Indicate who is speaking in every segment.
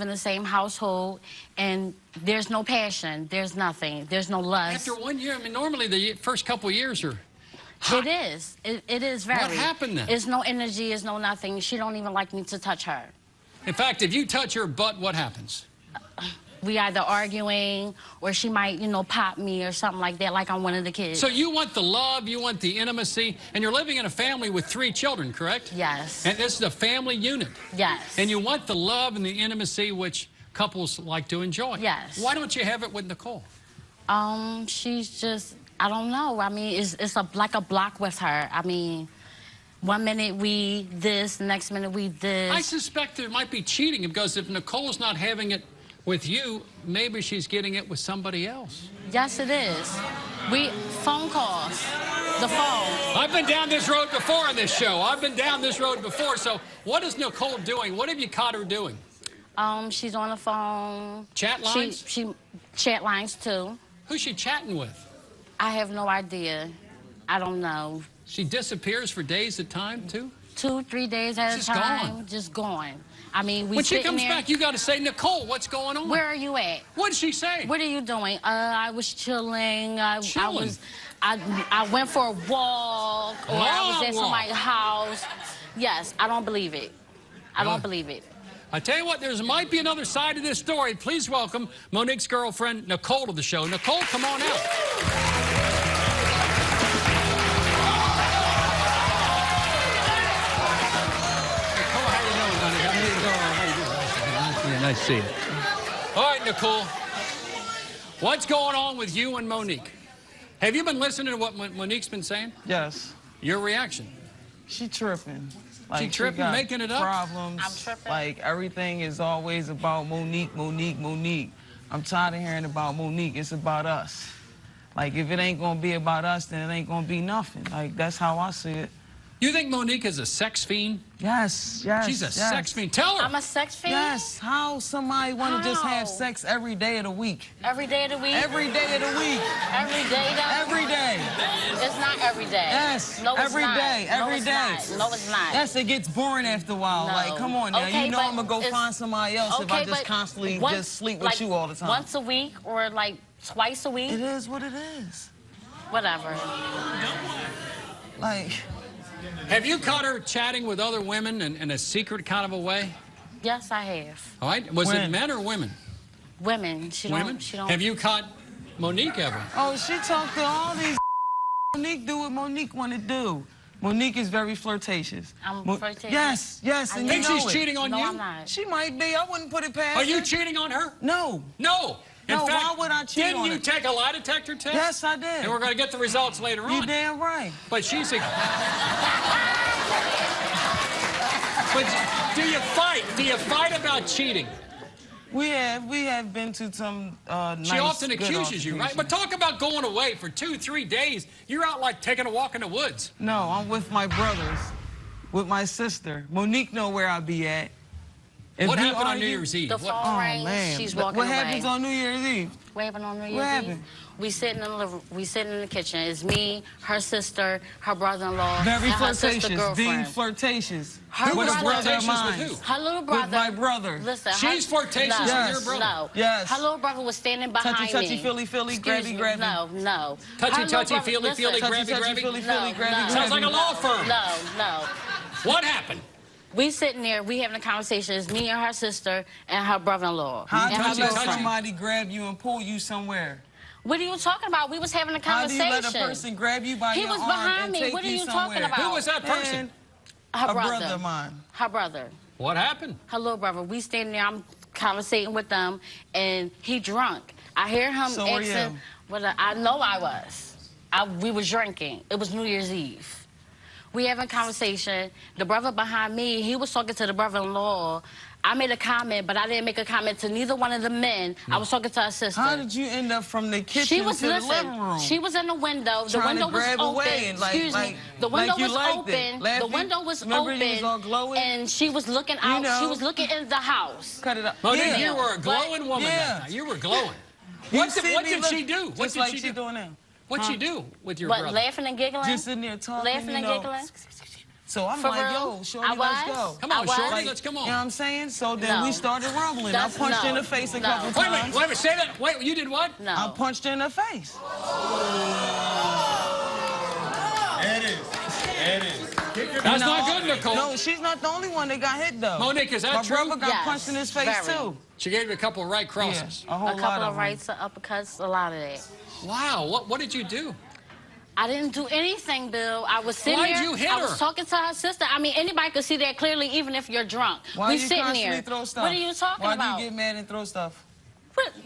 Speaker 1: in the same household, and there's no passion, there's nothing, there's no lust.
Speaker 2: After 1 year, I mean, normally the first couple of years are hot.
Speaker 1: It is very.
Speaker 2: What happened then?
Speaker 1: There's no energy, there's no nothing. She don't even like me to touch her.
Speaker 2: In fact, if you touch her butt, what happens?
Speaker 1: We either arguing, or she might, you know, pop me or something like that, like I'm one of the kids.
Speaker 2: So you want the love, you want the intimacy, and you're living in a family with 3 children, correct?
Speaker 1: Yes.
Speaker 2: And this is a family unit.
Speaker 1: Yes.
Speaker 2: And you want the love and the intimacy which couples like to enjoy.
Speaker 1: Yes.
Speaker 2: Why don't you have it with Nicole?
Speaker 1: She's just, I don't know. I mean, it's like a block with her. I mean, 1 minute we this, the next minute we this.
Speaker 2: I suspect there might be cheating, because if Nicole's not having it with you, maybe she's getting it with somebody else.
Speaker 1: Yes, it is. Phone calls, the phone.
Speaker 2: I've been down this road before on this show. I've been down this road before. So what is Nicole doing? What have you caught her doing?
Speaker 1: She's on the phone.
Speaker 2: Chat lines?
Speaker 1: She chat lines too.
Speaker 2: Who's she chatting with?
Speaker 1: I have no idea. I don't know.
Speaker 2: She disappears for days at a time too?
Speaker 1: 2, 3 days at a time. Just gone. I mean,
Speaker 2: when she comes back, you got to say, Nicole, what's going on?
Speaker 1: Where are you at?
Speaker 2: What did she say?
Speaker 1: What are you doing? I was chilling.
Speaker 2: Chilling?
Speaker 1: I went for a walk, or I was at somebody's house. Yes, I don't believe it. I don't believe it.
Speaker 2: I tell you what, there might be another side to this story. Please welcome Monique's girlfriend, Nicole, to the show. Nicole, come on out. Nice to see you. All right, Nicole. What's going on with you and Monique? Have you been listening to what Monique's been saying?
Speaker 3: Yes.
Speaker 2: Your reaction?
Speaker 3: She tripping. Like,
Speaker 2: she tripping, making it up?
Speaker 3: Problems.
Speaker 1: I'm tripping.
Speaker 3: Like, everything is always about Monique, Monique, Monique. I'm tired of hearing about Monique. It's about us. Like, if it ain't gonna be about us, then it ain't gonna be nothing. Like, that's how I see it.
Speaker 2: You think Monique is a sex fiend?
Speaker 3: Yes, yes.
Speaker 2: She's a sex fiend. Tell her.
Speaker 1: I'm a sex fiend?
Speaker 3: Yes. How somebody want to just have sex every day of the week?
Speaker 1: Every day of the week?
Speaker 3: Every day of the week.
Speaker 1: Every day, though?
Speaker 3: Every day.
Speaker 1: It's not every day.
Speaker 3: Yes.
Speaker 1: No, it's
Speaker 3: every
Speaker 1: not.
Speaker 3: day. Every
Speaker 1: no,
Speaker 3: day.
Speaker 1: it's not. No, it's not.
Speaker 3: Yes, it gets boring after a while.
Speaker 1: No.
Speaker 3: Like, come on now.
Speaker 1: Okay,
Speaker 3: you know I'm going to go find somebody else if I just constantly just sleep with you all the time.
Speaker 1: Once a week or like twice a week?
Speaker 3: It is what it is.
Speaker 1: Whatever.
Speaker 3: Like...
Speaker 2: Have you caught her chatting with other women in a secret kind of a way?
Speaker 1: Yes, I have.
Speaker 2: All right. Was it men or women?
Speaker 1: Women.
Speaker 2: Women? Have you caught Monique ever?
Speaker 3: Oh, she talked to all these Monique do what Monique want to do. Monique is very flirtatious.
Speaker 1: I'm flirtatious?
Speaker 3: Yes, yes, and
Speaker 2: think she's cheating on you?
Speaker 1: No, I'm not.
Speaker 3: She might be. I wouldn't put it past her.
Speaker 2: Are you cheating on her?
Speaker 3: No.
Speaker 2: No. In fact,
Speaker 3: why would I cheat on her?
Speaker 2: Didn't you take a lie detector test?
Speaker 3: Yes, I did.
Speaker 2: And we're going to get the results later on.
Speaker 3: You damn right.
Speaker 2: But she's a... But do you fight? Do you fight about cheating?
Speaker 3: We have been to some nice,
Speaker 2: she often accuses you, right? But talk about going away for 2, 3 days. You're out like taking a walk in the woods.
Speaker 3: No, I'm with my brothers, with my sister. Monique know where I be at.
Speaker 2: What happened on New Year's Eve?
Speaker 1: The phone rings, she's walking away.
Speaker 3: What happens on New Year's Eve?
Speaker 1: What happened on New Year's Eve?
Speaker 3: What happened?
Speaker 1: We sitting in the kitchen. It's me, her sister, her brother-in-law,
Speaker 3: Very
Speaker 1: and her sister
Speaker 3: flirtatious,
Speaker 1: girlfriend.
Speaker 3: being flirtatious.
Speaker 1: Her
Speaker 3: with a brother of
Speaker 2: flirtatious
Speaker 3: mine.
Speaker 2: with who?
Speaker 1: Her little brother.
Speaker 3: With my brother.
Speaker 1: Listen,
Speaker 2: she's flirtatious with your brother.
Speaker 1: No.
Speaker 3: Yes.
Speaker 1: Her little brother was standing behind me.
Speaker 3: Touchy, feely, grabby, grabby.
Speaker 1: No.
Speaker 2: Touchy, feely, grabby, grabby.
Speaker 3: grabby.
Speaker 2: Sounds like a law firm.
Speaker 1: No.
Speaker 2: What happened?
Speaker 1: We sitting there, we having a conversation. It's me and her sister and her brother-in-law.
Speaker 3: How do you let somebody grab you and pull you somewhere?
Speaker 1: What are you talking about? We was having a conversation.
Speaker 3: How do you let a person grab you by your arm and take you somewhere?
Speaker 1: He was behind me. What are you talking about?
Speaker 2: Who was that person?
Speaker 1: Her brother.
Speaker 3: A brother of mine.
Speaker 1: Her brother.
Speaker 2: What happened?
Speaker 1: Her little brother. We standing there, I'm conversating with them, and he drunk. I hear him asking, I know I was. We was drinking. It was New Year's Eve. We having a conversation. The brother behind me, he was talking to the brother-in-law. I made a comment, but I didn't make a comment to neither one of the men. I was talking to her sister.
Speaker 3: How did you end up from the kitchen to the living room?
Speaker 1: She was in the window. The window was open. Excuse me. The window was open. The window was open. And she was looking out. She was looking in the house.
Speaker 3: Cut it up.
Speaker 2: Monique, you were a glowing woman that night. You were glowing. What did she do? What did she do?
Speaker 3: Doing now?
Speaker 2: What'd she do with your brother?
Speaker 1: Laughing and giggling?
Speaker 3: Just sitting there talking,
Speaker 1: Laughing and giggling?
Speaker 3: So I'm
Speaker 1: For
Speaker 3: like,
Speaker 1: real?
Speaker 3: yo, shorty, let's go.
Speaker 2: Come on, shorty,
Speaker 3: Like,
Speaker 2: let's come on.
Speaker 3: You know what I'm saying? So then
Speaker 1: No.
Speaker 3: we started rumbling. I
Speaker 1: That's-
Speaker 3: punched her in
Speaker 1: no.
Speaker 3: the face a
Speaker 1: No.
Speaker 3: couple
Speaker 2: Wait a
Speaker 3: times.
Speaker 2: minute, say that. Wait, you did what?
Speaker 1: No.
Speaker 3: I punched her in the face.
Speaker 4: There it is. There it is.
Speaker 2: That's not good, Nicole.
Speaker 3: No, she's not the only one that got hit, though.
Speaker 2: Monique, is that
Speaker 3: My
Speaker 2: true?
Speaker 3: brother got
Speaker 1: Yes,
Speaker 3: punched in his face,
Speaker 1: very.
Speaker 3: too.
Speaker 2: She gave you a couple of right crosses.
Speaker 3: Yeah, a whole
Speaker 1: A
Speaker 3: lot
Speaker 1: couple
Speaker 3: of
Speaker 1: of
Speaker 3: them.
Speaker 1: rights, uppercuts, a lot of that.
Speaker 2: Wow, what did you do?
Speaker 1: I didn't do anything, Bill. I was sitting
Speaker 2: Why'd
Speaker 1: there.
Speaker 2: you hit
Speaker 1: I
Speaker 2: her?
Speaker 1: was talking to her sister. I mean, anybody could see that clearly, even if you're drunk.
Speaker 3: Why
Speaker 1: we
Speaker 3: you
Speaker 1: sitting
Speaker 3: constantly
Speaker 1: there.
Speaker 3: throw stuff?
Speaker 1: What are you talking
Speaker 3: Why
Speaker 1: about?
Speaker 3: do you get mad and throw stuff?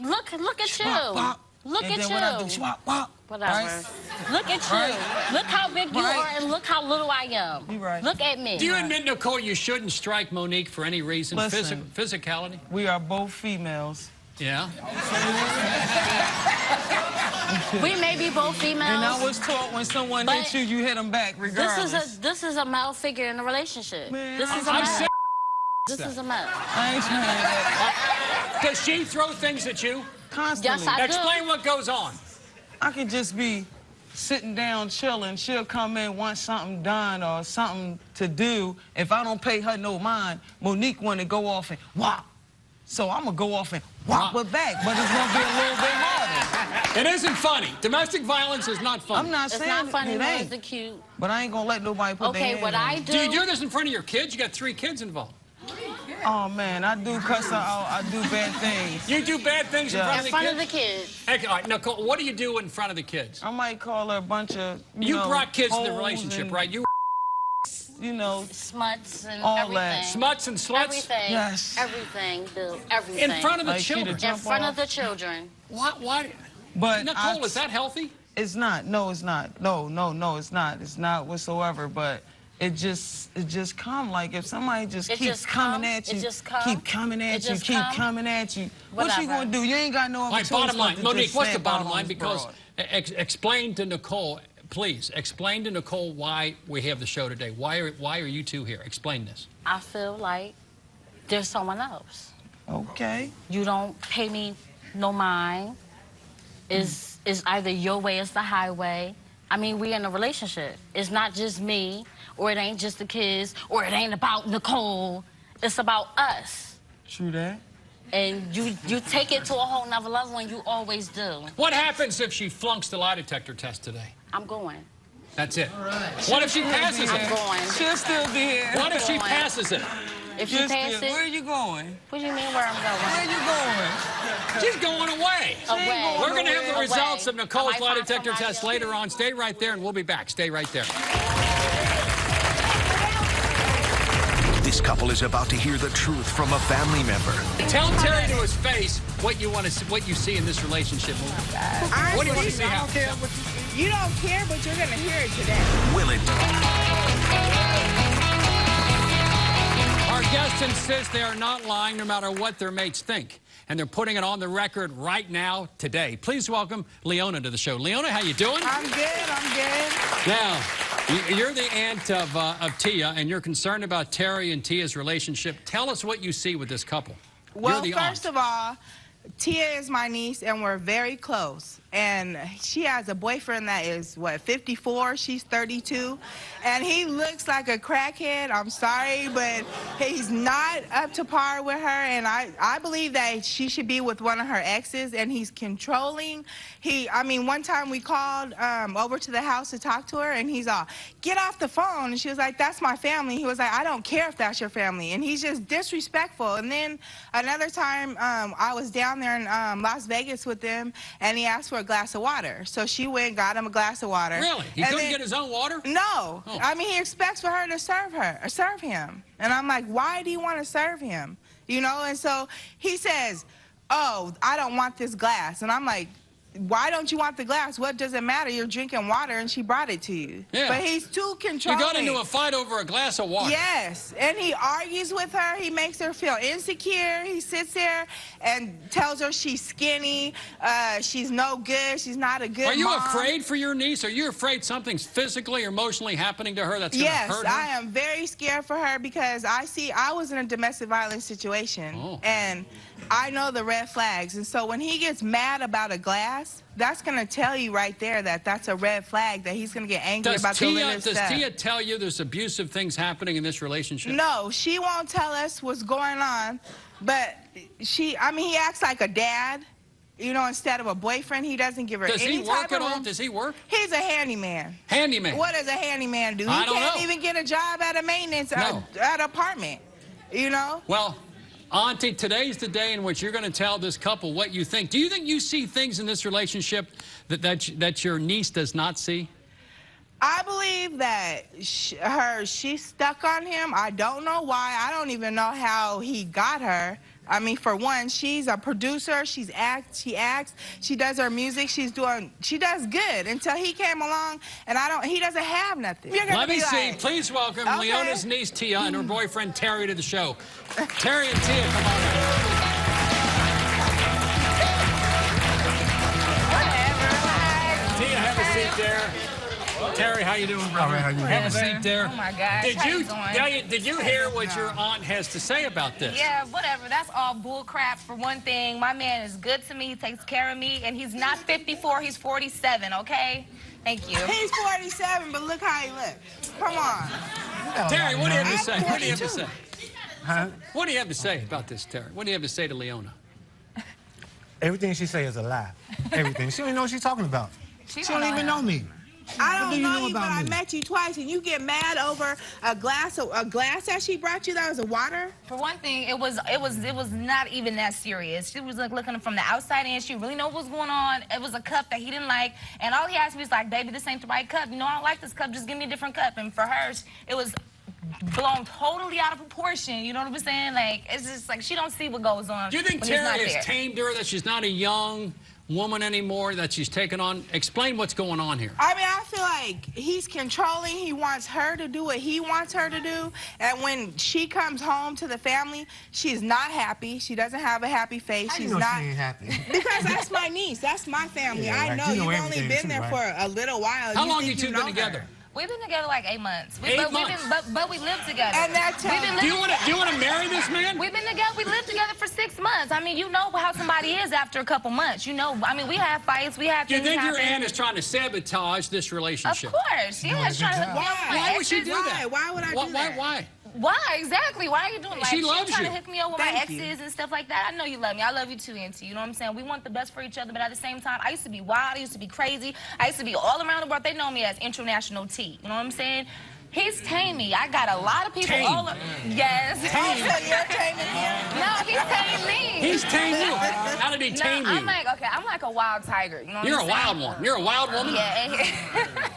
Speaker 1: Look at you.
Speaker 3: Wop, wop.
Speaker 1: Look
Speaker 3: and
Speaker 1: at
Speaker 3: then
Speaker 1: you.
Speaker 3: what I do, swap, wop.
Speaker 1: Whatever.
Speaker 3: Right?
Speaker 1: Look at you.
Speaker 3: Right.
Speaker 1: Look how big you
Speaker 3: Right.
Speaker 1: are and look how little I am.
Speaker 3: You right.
Speaker 1: Look at me.
Speaker 2: Do you admit, Nicole, you shouldn't strike Monique for any reason?
Speaker 3: Listen.
Speaker 2: Physicality?
Speaker 3: We are both females.
Speaker 2: Yeah.
Speaker 1: We may be both females.
Speaker 3: And I was taught when someone
Speaker 1: But
Speaker 3: hits you, you hit them back regardless.
Speaker 1: This is a male figure in a relationship.
Speaker 3: Man,
Speaker 1: this is a
Speaker 2: I'm
Speaker 1: male.
Speaker 2: saying
Speaker 1: This is a male.
Speaker 3: I ain't trying that.
Speaker 2: Does she throw things at you?
Speaker 3: Constantly.
Speaker 1: Yes, I do.
Speaker 2: Explain what goes on.
Speaker 3: I could just be sitting down chilling. She'll come in, want something done or something to do. If I don't pay her no mind, Monique want to go off and whop. So I'm going to go off and whop her back, but it's going to be a little bit harder.
Speaker 2: It isn't funny. Domestic violence is not funny.
Speaker 3: I'm not
Speaker 1: It's
Speaker 3: saying
Speaker 1: not funny,
Speaker 3: it
Speaker 1: nor
Speaker 3: ain't.
Speaker 1: is it cute.
Speaker 3: But I ain't going to let nobody put their
Speaker 1: Okay,
Speaker 3: hand
Speaker 1: what
Speaker 3: on
Speaker 1: I
Speaker 3: me.
Speaker 1: do.
Speaker 2: Do you do this in front of your kids? You got 3 kids involved.
Speaker 3: Oh, man, I do cuss her out. I do bad things.
Speaker 2: You do bad things in
Speaker 3: Yeah.
Speaker 2: front
Speaker 1: In
Speaker 2: of
Speaker 1: front
Speaker 2: the
Speaker 1: of the
Speaker 2: kids?
Speaker 1: kids.
Speaker 2: Okay, all right, Nicole, what do you do in front of the kids?
Speaker 3: I might call her a bunch of,
Speaker 2: You
Speaker 3: know,
Speaker 2: brought kids to the
Speaker 3: hoes
Speaker 2: relationship,
Speaker 3: and,
Speaker 2: right? You
Speaker 3: You know,
Speaker 1: Smuts and
Speaker 3: All
Speaker 1: everything.
Speaker 3: that.
Speaker 2: smuts and sluts?
Speaker 1: Everything.
Speaker 3: Yes.
Speaker 1: Everything, Bill. Everything.
Speaker 2: In front of the
Speaker 3: Like she the
Speaker 2: children.
Speaker 3: jump
Speaker 1: In front
Speaker 3: off.
Speaker 1: of the children.
Speaker 2: What?
Speaker 3: but
Speaker 2: Nicole, is that healthy?
Speaker 3: It's not. No, it's not. No, it's not. It's not whatsoever. But it just come like if somebody just
Speaker 1: It
Speaker 3: keeps
Speaker 1: just
Speaker 3: coming
Speaker 1: come.
Speaker 3: at
Speaker 1: It
Speaker 3: you,
Speaker 1: just come.
Speaker 3: keep coming
Speaker 1: It
Speaker 3: at you,
Speaker 1: just
Speaker 3: keep
Speaker 1: come.
Speaker 3: coming at you. What you
Speaker 1: Whatever.
Speaker 3: gonna do? You ain't got no other
Speaker 2: All right,
Speaker 3: choice
Speaker 2: bottom
Speaker 3: but
Speaker 2: line.
Speaker 3: to
Speaker 2: Monique,
Speaker 3: just
Speaker 2: what's the
Speaker 3: snap
Speaker 2: bottom
Speaker 3: out on
Speaker 2: line?
Speaker 3: this
Speaker 2: Because
Speaker 3: broad.
Speaker 2: explain to Nicole, please, explain to Nicole why we have the show today. Why are you two here? Explain this.
Speaker 1: I feel like there's someone else.
Speaker 3: Okay.
Speaker 1: You don't pay me no mind. Is either your way or it's the highway. I mean, we in a relationship. It's not just me, or it ain't just the kids, or it ain't about Nicole. It's about us.
Speaker 3: True that.
Speaker 1: And you take it to a whole nother level, and you always do.
Speaker 2: What happens if she flunks the lie detector test today?
Speaker 1: I'm going.
Speaker 2: That's it. What if she passes
Speaker 1: I'm
Speaker 2: it?
Speaker 1: going.
Speaker 3: She'll still be here.
Speaker 2: What if she
Speaker 1: Going.
Speaker 2: passes it?
Speaker 1: If she
Speaker 3: You'll
Speaker 1: passes
Speaker 3: still- Where are
Speaker 1: it,
Speaker 3: you going?
Speaker 1: what do you mean where I'm
Speaker 3: Where
Speaker 1: going?
Speaker 3: you going?
Speaker 2: She's going away.
Speaker 1: Away.
Speaker 2: We're going to have the
Speaker 1: Away.
Speaker 2: results of Nicole's
Speaker 1: I might
Speaker 2: lie
Speaker 1: find
Speaker 2: detector
Speaker 1: somebody
Speaker 2: test
Speaker 1: else.
Speaker 2: later on. Stay right there, and we'll be back. Stay right there.
Speaker 5: This couple is about to hear the truth from a family member.
Speaker 2: Tell Terry to his face what you want to see, what you see in this relationship. What do you want to see happen?
Speaker 6: You don't care, but you're going to hear it today.
Speaker 5: Will it?
Speaker 2: Our guests insist they are not lying no matter what their mates think. And they're putting it on the record right now, today. Please welcome Leona to the show. Leona, how you doing?
Speaker 6: I'm good.
Speaker 2: Now, you're the aunt of Tia, and you're concerned about Terry and Tia's relationship. Tell us what you see with this couple.
Speaker 6: Well,
Speaker 2: you're the
Speaker 6: first
Speaker 2: aunt.
Speaker 6: of all, Tia is my niece, and we're very close. And she has a boyfriend that is, what, 54? She's 32. And he looks like a crackhead. I'm sorry, but he's not up to par with her. And I believe that she should be with one of her exes, and he's controlling. I mean, one time we called over to the house to talk to her, and he's all, get off the phone. And she was like, that's my family. He was like, I don't care if that's your family. And he's just disrespectful. And then another time, I was down there in Las Vegas with them, and he asked for a glass of water. So she went and got him a glass of water.
Speaker 2: Really? He couldn't get his own water?
Speaker 6: No.
Speaker 2: Oh.
Speaker 6: I mean, he expects for her to serve him. And I'm like, why do you want to serve him? You know, and so he says, oh, I don't want this glass. And I'm like, why don't you want the glass? What does it matter? You're drinking water, and she brought it to you.
Speaker 2: Yeah.
Speaker 6: But he's too
Speaker 2: You
Speaker 6: controlling.
Speaker 2: got into a fight over a glass of water.
Speaker 6: Yes, and he argues with her. He makes her feel insecure. He sits there and tells her she's skinny, she's no good, she's not a good
Speaker 2: Are you
Speaker 6: mom.
Speaker 2: afraid for your niece? Are you afraid something's physically or emotionally happening to her that's going to
Speaker 6: Yes,
Speaker 2: hurt her?
Speaker 6: I am very scared for her because I was in a domestic violence situation.
Speaker 2: Oh.
Speaker 6: And I know the red flags. And so when he gets mad about a glass, that's going to tell you right there that that's a red flag, that he's going to get angry about the little stuff.
Speaker 2: Does Tia tell you there's abusive things happening in this relationship?
Speaker 6: No, she won't tell us what's going on. But he acts like a dad. You know, instead of a boyfriend, he doesn't give her any type of room.
Speaker 2: Does he work at all? Does he work?
Speaker 6: He's a handyman.
Speaker 2: Handyman.
Speaker 6: What does a handyman do? He can't even get a job at a maintenance at an apartment, you know?
Speaker 2: Well, Auntie, today's the day in which you're going to tell this couple what you think. Do you think you see things in this relationship that your niece does not see?
Speaker 6: I believe that she's stuck on him. I don't know why. I don't even know how he got her. I mean, for one, she's a producer. She acts. She does her music. She does good until he came along, and he doesn't have nothing.
Speaker 2: Let me see. Please welcome Leona's niece Tia and her boyfriend Terry to the show. Terry and Tia, come on in. Tia, have a seat there. Terry, how you doing, brother?
Speaker 7: All right, how you doing?
Speaker 2: Have a seat there.
Speaker 8: Oh my gosh.
Speaker 2: Did you hear what your aunt has to say about this?
Speaker 8: Yeah, whatever. That's all bull crap. For one thing, my man is good to me. He takes care of me, and he's not 54. He's 47. Okay. Thank you.
Speaker 6: He's 47, but look how he looks. Come on.
Speaker 2: Terry, what do you have to say? What do you have to say?
Speaker 7: Huh?
Speaker 2: What do you have to say about this, Terry? What do you have to say to Leona?
Speaker 7: Everything she says is a lie. Everything. She don't even know what she's talking about. She don't even know me.
Speaker 6: I don't know you, but I met you twice, and you get mad over a glass that she brought you that was a water?
Speaker 8: For one thing, it was not even that serious. She was like looking from the outside in. She really knew what was going on. It was a cup that he didn't like, and all he asked me was like, "Baby, this ain't the right cup. You know, I don't like this cup. Just give me a different cup." And for her, it was blown totally out of proportion. You know what I'm saying? Like, it's just like she don't see what goes on.
Speaker 2: Do you think Terry has tamed her, that she's not a young woman anymore, that she's taken on? Explain what's going on here.
Speaker 6: I mean, I feel like he's controlling. He wants her to do what he wants her to do. And when she comes home to the family, she's not happy. She doesn't have a happy face.
Speaker 7: How
Speaker 6: she's
Speaker 7: you know
Speaker 6: not
Speaker 7: she ain't happy?
Speaker 6: Because that's my niece. That's my family.
Speaker 7: Yeah,
Speaker 6: I know.
Speaker 7: you
Speaker 6: You've only been there for a little while.
Speaker 2: How long you two been together?
Speaker 8: We've been together like 8 months.
Speaker 2: But
Speaker 8: we lived together.
Speaker 6: And that's
Speaker 2: do you want to marry this man?
Speaker 8: We've been together. We lived together for 6 months. I mean, you know how somebody is after a couple months. You know, I mean, we have fights. We have.
Speaker 2: Do you think your aunt is trying to sabotage this relationship?
Speaker 8: Of course. Yeah, she's trying to hook me up with my
Speaker 2: Why would she do that?
Speaker 6: Why would I do that?
Speaker 2: Why?
Speaker 8: Why exactly? Why are you doing like
Speaker 2: she loves
Speaker 8: trying
Speaker 2: you.
Speaker 8: to hook me up with my exes and stuff like that? I know you love me. I love you too, Auntie. You know what I'm saying? We want the best for each other, but at the same time, I used to be wild. I used to be crazy. I used to be all around the world. They know me as International T. You know what I'm saying? He's tamed me. I got a lot of people all over. Yes.
Speaker 6: Tame. So you're taming him?
Speaker 8: No, he's tamed me.
Speaker 2: He's tamed you. How did he tame you?
Speaker 8: I'm like a wild tiger. You know what
Speaker 2: You're
Speaker 8: I'm
Speaker 2: a wild one. You're a wild woman?
Speaker 8: Yeah.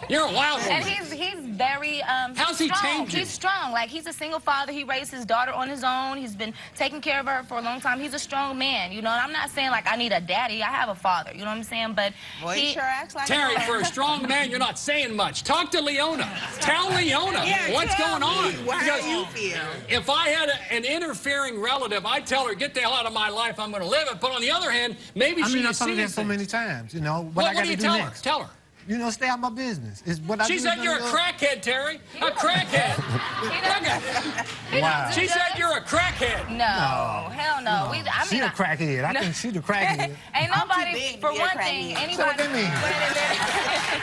Speaker 2: You're a wild woman.
Speaker 8: And he's very
Speaker 2: How's he tamed you?
Speaker 8: He's strong. Like, he's a single father. He raised his daughter on his own. He's been taking care of her for a long time. He's a strong man. You know, and I'm not saying like I need a daddy. I have a father. You know what I'm saying? But
Speaker 6: he sure acts like
Speaker 2: Terry, for a strong man, you're not saying much. Talk to Leona. Tell Leona what's going on.
Speaker 6: How you feel?
Speaker 2: If I had an interfering relative, I'd tell her, get the hell out of my life. I'm going to live it. But on the other hand, maybe she
Speaker 7: I've told her that so many times. You know what
Speaker 2: do you tell her? Tell her.
Speaker 7: You know, stay out of my business. It's what I
Speaker 2: She said you're a crackhead, Terry. A crackhead.
Speaker 7: Wow.
Speaker 2: She said you're a crackhead.
Speaker 8: No, hell no.
Speaker 7: She's a crackhead. I think she's a crackhead.
Speaker 8: Ain't nobody, for one thing, anybody.
Speaker 7: So what that mean?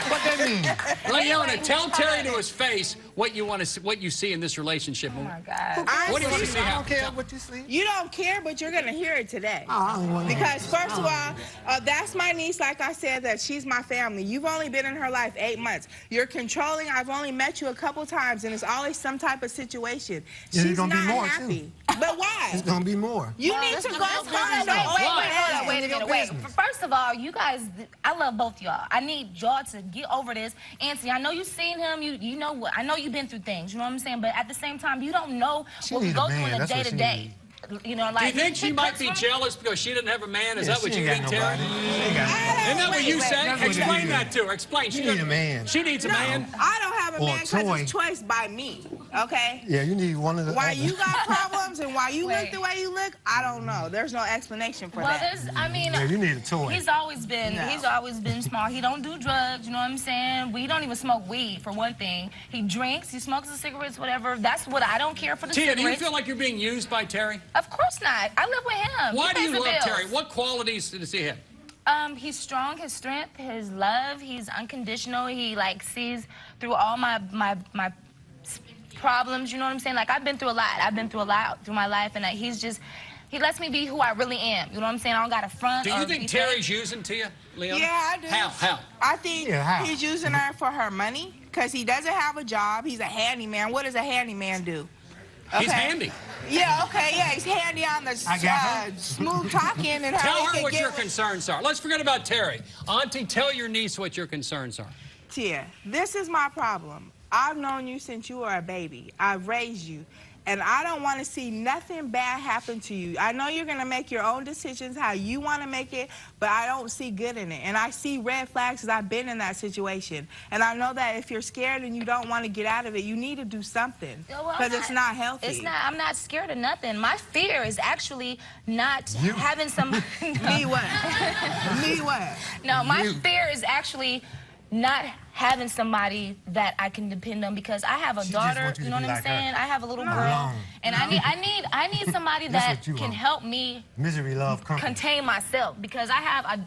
Speaker 7: What that mean?
Speaker 2: Leona, tell Terry to his face what you see in this relationship.
Speaker 8: Oh my God.
Speaker 2: What do you want to see
Speaker 7: I
Speaker 2: happen?
Speaker 7: don't care what you see.
Speaker 6: You don't care, but you're going to hear it today.
Speaker 7: Oh, I don't want to
Speaker 6: Because first of all, that's my niece, like I said, that she's my family. You've only been in her life 8 months. You're controlling. I've only met you a couple times, and it's always some type of situation.
Speaker 7: Yeah,
Speaker 6: She's
Speaker 7: gonna
Speaker 6: not
Speaker 7: be more,
Speaker 6: happy.
Speaker 7: too.
Speaker 6: But why?
Speaker 7: It's gonna be more.
Speaker 6: You need to go.
Speaker 8: Wait a minute. First of all, you guys, I love both y'all. I need y'all to get over this. Auntie, I know you've seen him. You know what? I know you've been through things. You know what I'm saying? But at the same time, you don't know what we go through in a day-to-day. You know, like.
Speaker 2: Do you think she might be jealous because she didn't have a man? Is that what you think, Terry?
Speaker 7: Isn't
Speaker 2: that what you say? Explain that to her. Explain.
Speaker 7: She needs a man.
Speaker 2: She needs a man.
Speaker 6: I don't have have a man because it's choice by me, okay?
Speaker 7: Yeah, you need one of the
Speaker 6: Why you got problems and why you look the way you look, I don't know. There's no explanation for that.
Speaker 8: I mean,
Speaker 7: yeah, you need a toy.
Speaker 8: He's always been smart. He don't do drugs, you know what I'm saying? We don't even smoke weed, for one thing. He drinks, he smokes the cigarettes, whatever. That's what I don't care for the cigarettes.
Speaker 2: Tia, do you feel like you're being used by Terry?
Speaker 8: Of course not. I live with him.
Speaker 2: Why do you love Terry? What qualities does he have?
Speaker 8: He's strong, his strength, his love, he's unconditional. He like sees through all my problems, you know what I'm saying? Like I've been through a lot. I've been through a lot through my life, and he lets me be who I really am. You know what I'm saying? I don't got a front.
Speaker 2: Do you think Terry's using Tia, Leon?
Speaker 6: Yeah, I do.
Speaker 2: How?
Speaker 6: I think he's using her for her money because he doesn't have a job. He's a handyman. What does a handyman do? Okay.
Speaker 2: He's handy.
Speaker 6: Yeah, okay, yeah, he's handy on the smooth talking and how
Speaker 2: Tell her what your concerns are. Let's forget about Terry. Auntie, tell your niece what your concerns are.
Speaker 6: Tia, this is my problem. I've known you since you were a baby. I've raised you. And I don't want to see nothing bad happen to you. I know you're going to make your own decisions how you want to make it, but I don't see good in it. And I see red flags because I've been in that situation. And I know that if you're scared and you don't want to get out of it, you need to do something because it's not healthy.
Speaker 8: I'm not scared of nothing. My fear is actually not having some...
Speaker 6: Me what? Me what?
Speaker 8: No, my fear is actually not having somebody that I can depend on because I have a daughter, you know what I'm saying? I have a little girl, and I need somebody that can help me contain myself because I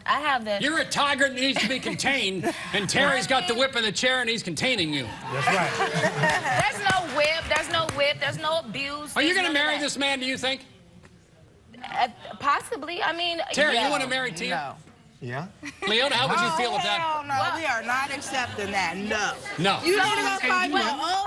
Speaker 8: have the...
Speaker 2: You're a tiger that needs to be contained, and Terry's got the whip in the chair and he's containing you.
Speaker 7: That's right.
Speaker 8: There's no abuse.
Speaker 2: Are you going to marry this man, do you think?
Speaker 8: Possibly, I mean...
Speaker 2: Terry, you want to marry Tia?
Speaker 6: No.
Speaker 7: Yeah?
Speaker 2: Leona, how would you feel with that?
Speaker 6: Hell no, we are not accepting that, no.
Speaker 2: No.
Speaker 6: You need to go find an old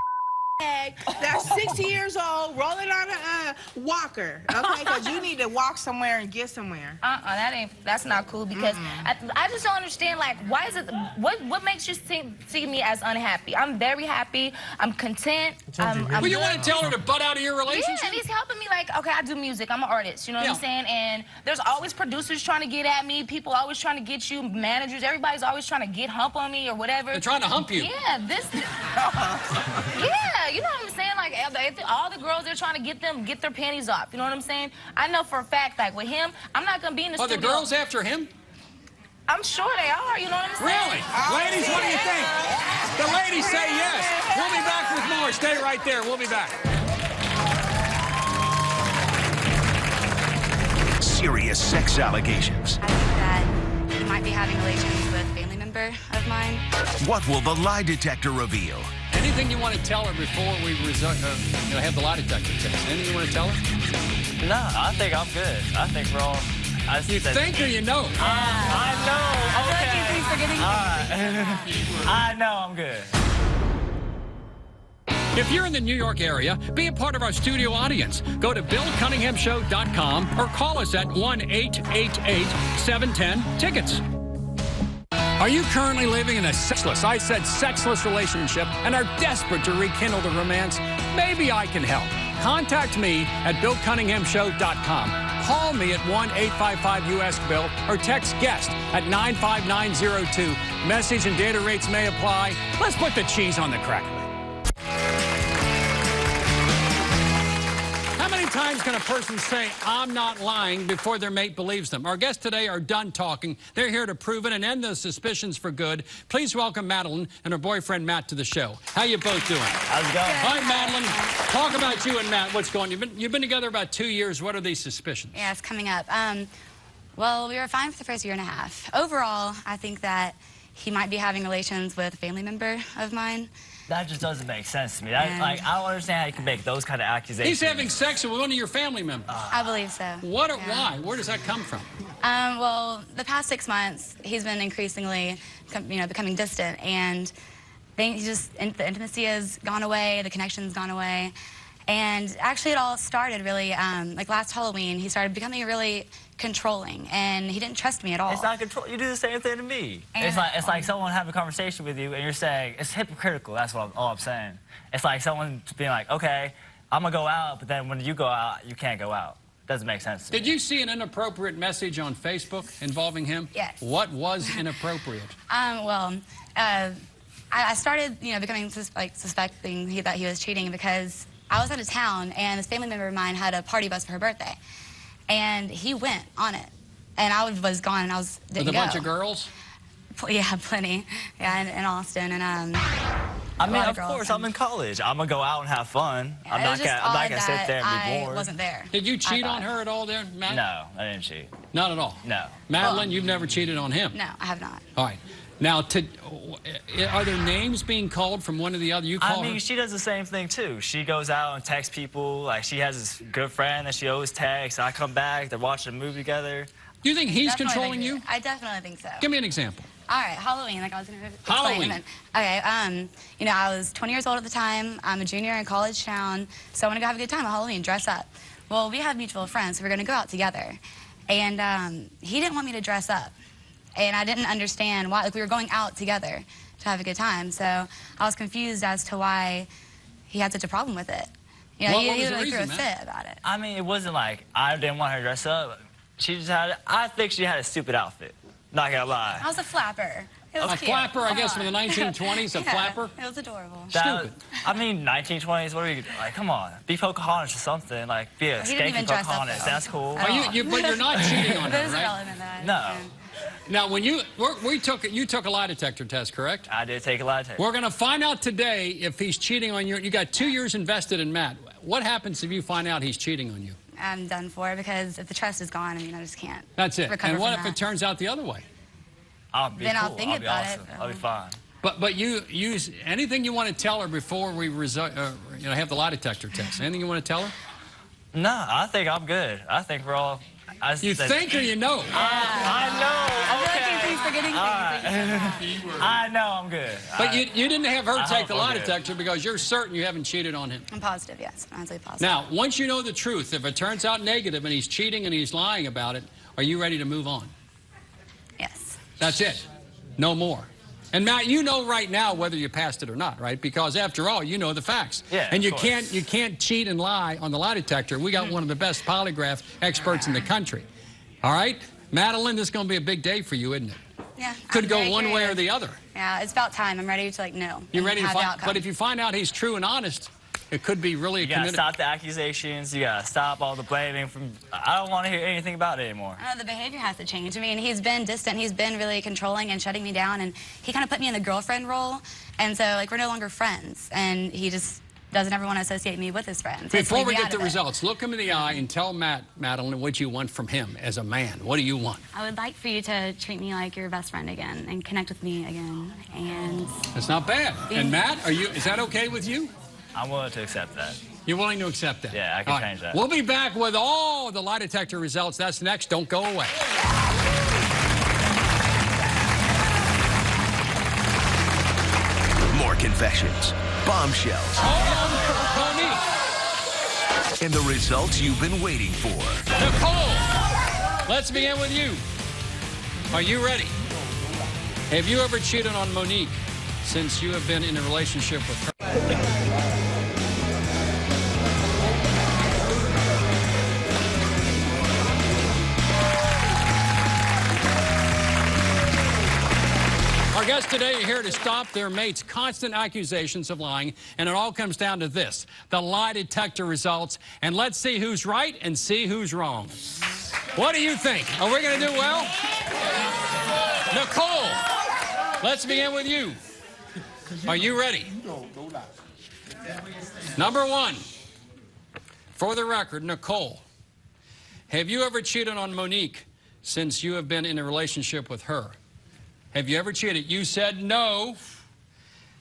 Speaker 6: that's 60 years old, rolling on a walker, okay? Because you need to walk somewhere and get somewhere.
Speaker 8: That's not cool because I just don't understand, like, why is it, what makes you see me as unhappy? I'm very happy, I'm content.
Speaker 2: Well, you want to tell her to butt out of your relationship?
Speaker 8: Yeah, and he's helping me, like, okay, I do music, I'm an artist, you know what I'm saying? And there's always producers trying to get at me, people always trying to get you, managers, everybody's always trying to get hump on me or whatever.
Speaker 2: They're trying to hump you.
Speaker 8: Yeah, yeah, you know what I'm saying? Like, all the girls, they're trying to get their panties off. You know what I'm saying? I know for a fact, like, with him, I'm not going to be in the studio.
Speaker 2: Are the girls after him?
Speaker 8: I'm sure they are, you know what I'm saying?
Speaker 2: Really? Ladies, what do you think? The ladies say yes. We'll be back with more. Stay right there. We'll be back.
Speaker 5: Serious sex allegations.
Speaker 9: I think that he might be having relations with a family member of mine.
Speaker 5: What will the lie detector reveal?
Speaker 2: Anything you want to tell her before we have the lie detector test? Anything you want to tell her?
Speaker 10: No, I think I'm good. I think we're all...
Speaker 2: You think or you know?
Speaker 10: I know. Okay.
Speaker 9: Thanks for getting
Speaker 10: I know I'm good.
Speaker 2: If you're in the New York area, be a part of our studio audience. Go to BillCunninghamShow.com or call us at 1-888-710-TICKETS. Are you currently living in a sexless, I said sexless relationship and are desperate to rekindle the romance? Maybe I can help. Contact me at BillCunninghamShow.com. Call me at 1-855-US-BILL or text GUEST at 95902. Message and data rates may apply. Let's put the cheese on the cracker. How many times can a person say, I'm not lying, before their mate believes them? Our guests today are done talking. They're here to prove it and end those suspicions for good. Please welcome Madeline and her boyfriend, Matt, to the show. How you both doing?
Speaker 10: How's it going?
Speaker 2: All right, Madeline, talk about you and Matt. What's going on? You've been together about 2 years. What are these suspicions?
Speaker 9: Yeah, it's coming up. Well, we were fine for the first year and a half. Overall, I think that he might be having relations with a family member of mine.
Speaker 10: That just doesn't make sense to me. I don't understand how you can make those kind of accusations.
Speaker 2: He's having sex with one of your family members.
Speaker 9: I believe so.
Speaker 2: Why? Where does that come from?
Speaker 9: Well, the past 6 months, he's been increasingly, becoming distant, and the intimacy has gone away, the connection's gone away, and actually it all started really, like last Halloween, he started becoming really controlling, and he didn't trust me at all.
Speaker 10: It's not control. You do the same thing to me. It's like someone having a conversation with you, and you're saying it's hypocritical. That's all I'm saying. It's like someone being like, okay, I'm gonna go out, but then when you go out, you can't go out. Doesn't make sense to me.
Speaker 2: Did you see an inappropriate message on Facebook involving him?
Speaker 9: Yes.
Speaker 2: What was inappropriate?
Speaker 9: I started, you know, becoming suspecting that he was cheating because I was out of town and this family member of mine had a party bus for her birthday, and he went on it, and I was gone and didn't
Speaker 2: With a
Speaker 9: go.
Speaker 2: bunch of girls?
Speaker 9: Yeah, plenty. Yeah, in Austin, and
Speaker 10: I mean, of course, I'm in college. I'm gonna go out and have fun.
Speaker 9: Yeah,
Speaker 10: I'm not gonna sit there and be bored.
Speaker 9: I wasn't there.
Speaker 2: Did you cheat on her at all there, Matt?
Speaker 10: No, I didn't cheat.
Speaker 2: Not at all?
Speaker 10: No.
Speaker 2: Madeline, you've never cheated on him?
Speaker 9: No, I have not.
Speaker 2: All right. Now, are there names being called from one or the other? You call
Speaker 10: I mean,
Speaker 2: her?
Speaker 10: she does the same thing, too. She goes out and texts people. Like, she has this good friend that she always texts. I come back, they're watching a movie together.
Speaker 2: Do you think he's controlling you?
Speaker 9: I definitely think so.
Speaker 2: Give me an example.
Speaker 9: All right, Halloween, like I was going to explain.
Speaker 2: Halloween.
Speaker 9: Okay, you know, I was 20 years old at the time. I'm a junior in college town, so I want to go have a good time at Halloween, dress up. Well, we have mutual friends, so we're going to go out together. And he didn't want me to dress up. And I didn't understand why. Like, we were going out together to have a good time, so I was confused as to why he had such a problem with it. You know, he really threw a fit about it.
Speaker 10: I mean, it wasn't like I didn't want her to dress up. She just had, I think she had a stupid outfit. Not gonna lie.
Speaker 9: I was a flapper. It was
Speaker 2: a
Speaker 9: cute.
Speaker 2: flapper, I guess, from the 1920s, a flapper?
Speaker 9: It was adorable.
Speaker 2: Stupid.
Speaker 10: I mean, 1920s, what are you, like, come on. Be Pocahontas or something. Like, be a skanky Pocahontas. That's cool.
Speaker 2: But you're not cheating on her,
Speaker 9: That is
Speaker 2: right?
Speaker 9: irrelevant, that.
Speaker 10: No.
Speaker 2: Now, when you took a lie detector test, correct?
Speaker 10: I did take a lie detector.
Speaker 2: We're going to find out today if he's cheating on you. You got 2 years invested in Matt. What happens if you find out he's cheating on you?
Speaker 9: I'm done for because if the trust is gone, I mean, I just can't.
Speaker 2: That's it.
Speaker 9: recover
Speaker 2: And what
Speaker 9: from
Speaker 2: if
Speaker 9: that.
Speaker 2: it turns out the other way?
Speaker 10: I'll be
Speaker 9: Then
Speaker 10: cool.
Speaker 9: I'll think
Speaker 10: be
Speaker 9: about
Speaker 10: awesome.
Speaker 9: it.
Speaker 10: I'll be fine.
Speaker 2: But you use anything you want to tell her before we have the lie detector test. Anything you want to tell her?
Speaker 10: No, I think I'm good. I think we're all.
Speaker 2: You think or you know?
Speaker 10: I know.
Speaker 9: I feel like he's forgetting things.
Speaker 10: I know I'm good.
Speaker 2: But you didn't have her take the lie
Speaker 10: I'm good.
Speaker 2: detector because you're certain you haven't cheated on him.
Speaker 9: I'm positive, yes. I'm absolutely positive.
Speaker 2: Now, once you know the truth, if it turns out negative and he's cheating and he's lying about it, are you ready to move on?
Speaker 9: Yes.
Speaker 2: That's it. No more. And Matt, you know right now whether you passed it or not, right? Because after all, you know the facts.
Speaker 10: Yeah,
Speaker 2: and you
Speaker 10: of course.
Speaker 2: can't cheat and lie on the lie detector. We got one of the best polygraph experts in the country. All right? Madeline, this is going to be a big day for you, isn't it?
Speaker 9: Yeah.
Speaker 2: Could
Speaker 9: I'm
Speaker 2: go
Speaker 9: very
Speaker 2: one way
Speaker 9: curious.
Speaker 2: or the other.
Speaker 9: Yeah, it's about time. I'm ready to, know.
Speaker 2: You're ready to
Speaker 9: have the
Speaker 2: find,
Speaker 9: outcome.
Speaker 2: but if you find out he's true and honest, it could be really
Speaker 10: You gotta stop the accusations. You gotta stop all the blaming. I don't want to hear anything about it anymore.
Speaker 9: The behavior has to change. I mean, he's been distant. He's been really controlling and shutting me down, and he kind of put me in the girlfriend role. And so, like, we're no longer friends, and he just doesn't ever want to associate me with his friends.
Speaker 2: Before we get the results, look him in the eye and tell Madeline, what you want from him as a man. What do you want?
Speaker 9: I would like for you to treat me like your best friend again and connect with me again. And
Speaker 2: that's not bad. And Matt, is that okay with you?
Speaker 10: I'm willing to accept that.
Speaker 2: You're willing to accept that?
Speaker 10: Yeah, I can change that.
Speaker 2: We'll be back with all the lie detector results. That's next. Don't go away.
Speaker 5: More confessions, bombshells, and the results you've been waiting for.
Speaker 2: Nicole, let's begin with you. Are you ready? Have you ever cheated on Monique since you have been in a relationship with her? Our guests today are here to stop their mates' constant accusations of lying, and it all comes down to this, the lie detector results, and let's see who's right and see who's wrong. What do you think? Are we going to do well? Nicole, let's begin with you. Are you ready? Number one, for the record, Nicole, have you ever cheated on Monique since you have been in a relationship with her? Have you ever cheated? You said no,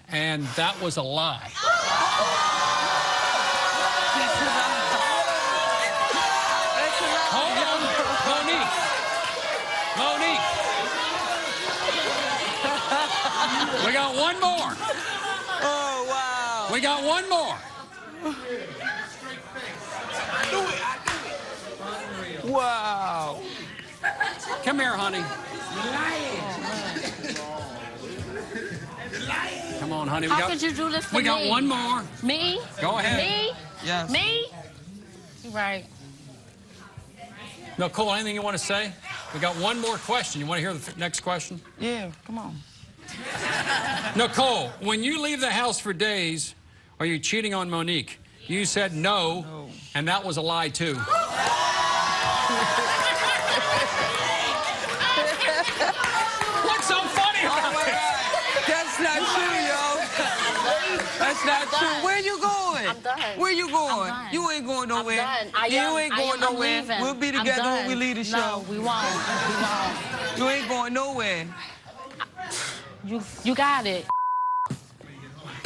Speaker 2: and that was a lie. Hold on, Monique. We got one more.
Speaker 3: Oh, wow.
Speaker 2: We got one more.
Speaker 3: Wow.
Speaker 2: Come here, honey. Come on, honey.
Speaker 1: How could you do this to me?
Speaker 2: We got one more.
Speaker 1: Me?
Speaker 2: Go ahead.
Speaker 1: Me?
Speaker 3: Yes.
Speaker 1: Me? Right.
Speaker 2: Nicole, anything you want to say? We got one more question. You want to hear the next question?
Speaker 3: Yeah, come on.
Speaker 2: Nicole, when you leave the house for days, are you cheating on Monique? You said no, and that was a lie, too. What's so funny about this?
Speaker 3: That's not true, yo. That's not true. Where you going?
Speaker 1: I'm done.
Speaker 3: Where you going?
Speaker 1: I'm done.
Speaker 3: You ain't going nowhere.
Speaker 1: I'm done.
Speaker 3: You ain't going nowhere. We'll be together when we leave the show.
Speaker 1: No, we won't. We won't.
Speaker 3: You ain't going nowhere.
Speaker 1: You got it.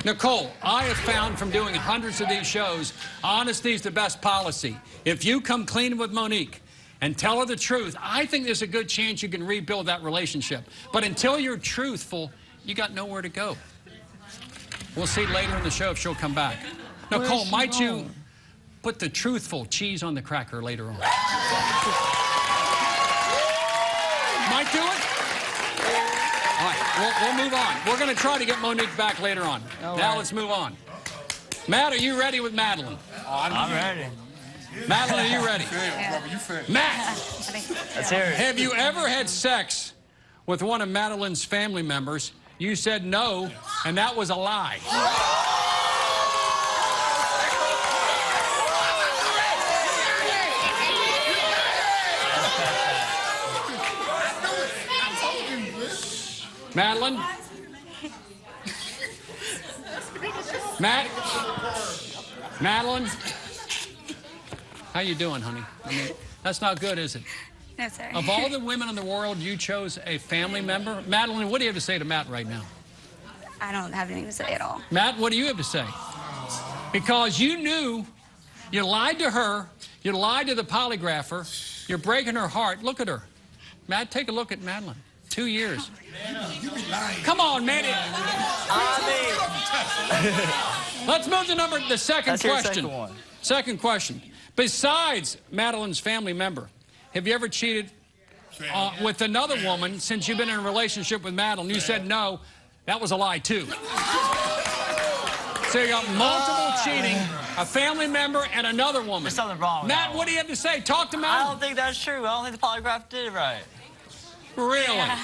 Speaker 2: Nicole, I have found from doing hundreds of these shows, honesty is the best policy. If you come clean with Monique and tell her the truth, I think there's a good chance you can rebuild that relationship. But until you're truthful, you got nowhere to go. We'll see later in the show if she'll come back. Nicole, might you put the truthful cheese on the cracker later on? Might do it? All right, we'll move on. We're going to try to get Monique back later on. Now let's move on. Matt, are you ready with Madeline?
Speaker 10: I'm ready.
Speaker 2: Madeline, are you ready? Matt,
Speaker 10: Let's hear it.
Speaker 2: have you ever had sex with one of Madeline's family members? You said no, and that was a lie. Madeline? Matt? Madeline? How you doing, honey? I mean, that's not good, is it?
Speaker 9: No, sir.
Speaker 2: Of all the women in the world, you chose a family member? Madeline, what do you have to say to Matt right now?
Speaker 9: I don't have anything to say at all.
Speaker 2: Matt, what do you have to say? Because you knew, you lied to her, you lied to the polygrapher, you're breaking her heart. Look at her. Matt, take a look at Madeline. 2 years. Come on, man. Let's move to the second question. Second question. Besides Madeline's family member, have you ever cheated with another woman since you've been in a relationship with Madeline? You said no. That was a lie, too. So you got multiple cheating, a family member, and another woman.
Speaker 10: There's something wrong with
Speaker 2: Matt, what do you have to say? Talk to Madeline.
Speaker 10: I don't think that's true. I don't think the polygraph did it right.
Speaker 2: Really?
Speaker 9: Yeah.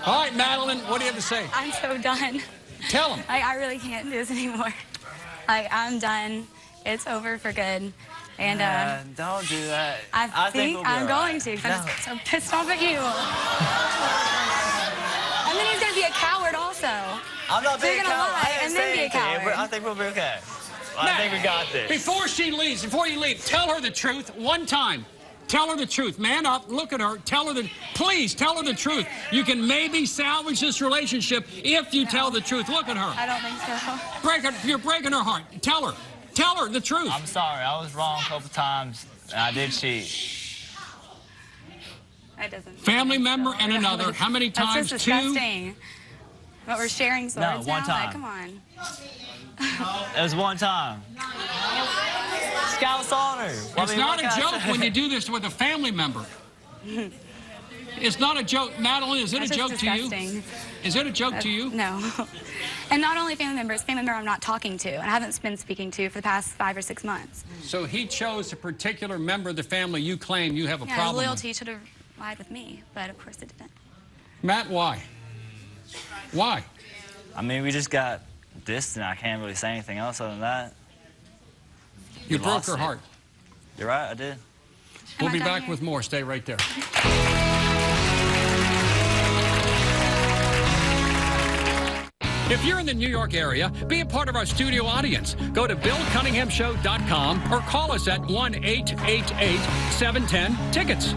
Speaker 2: All right, Madeline, what do you have to say?
Speaker 9: I'm so done.
Speaker 2: Tell him.
Speaker 9: I really can't do this anymore. I'm done. It's over for good. And
Speaker 10: don't do that.
Speaker 9: I think we'll I'm going to. I'm just so pissed off at you. And then he's going to be a coward also.
Speaker 10: I'm not being a coward.
Speaker 9: Lie and then be a coward.
Speaker 10: I think we'll be okay.
Speaker 2: Matt,
Speaker 10: I think we got this.
Speaker 2: Before you leave, tell her the truth one time. Tell her the truth. Man up, look at her, please tell her the truth. You can maybe salvage this relationship if you tell the truth. Look at her.
Speaker 9: I don't think so.
Speaker 2: You're breaking her heart. Tell her the truth.
Speaker 10: I'm sorry, I was wrong a couple times, and I did cheat.
Speaker 9: That doesn't.
Speaker 2: Family member and another. How many times?
Speaker 9: That's just disgusting. But we're sharing swords
Speaker 10: one
Speaker 9: now?
Speaker 10: time.
Speaker 9: Like, come on.
Speaker 10: It was one time. Scouts honor.
Speaker 2: It's not a joke when you do this with a family member. It's not a joke. Madeline, is it a joke to you? Is it a joke to you?
Speaker 9: No. And not only family members, family member I'm not talking to and I haven't been speaking to for the past 5 or 6 months.
Speaker 2: So he chose a particular member of the family you claim you have a problem with.
Speaker 9: Loyalty should have lied with me, but of course it didn't.
Speaker 2: Matt, why? Why?
Speaker 10: I mean, we just got distant. I can't really say anything else other than that.
Speaker 2: You broke her heart.
Speaker 10: You're right, I did.
Speaker 2: We'll be back with more. Stay right there. If you're in the New York area, be a part of our studio audience. Go to BillCunninghamShow.com or call us at 1-888-710-TICKETS.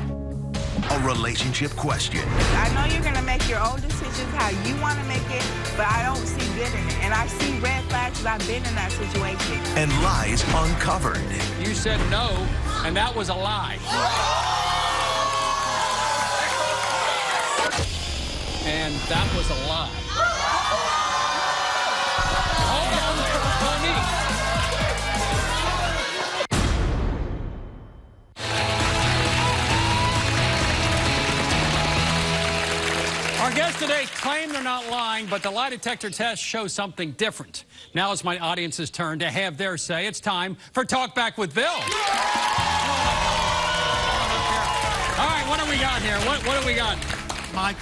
Speaker 5: A relationship question.
Speaker 6: I know you're going to make your own decisions how you want to make it, but I don't see good in it. And I see red flags because I've been in that situation.
Speaker 5: And lies uncovered.
Speaker 2: You said no, and that was a lie. And that was a lie. Our guests today claim they're not lying, but the lie detector test shows something different. Now it's my audience's turn to have their say. It's time for Talk Back with Bill. All right, what do we got here? What do we got?
Speaker 11: My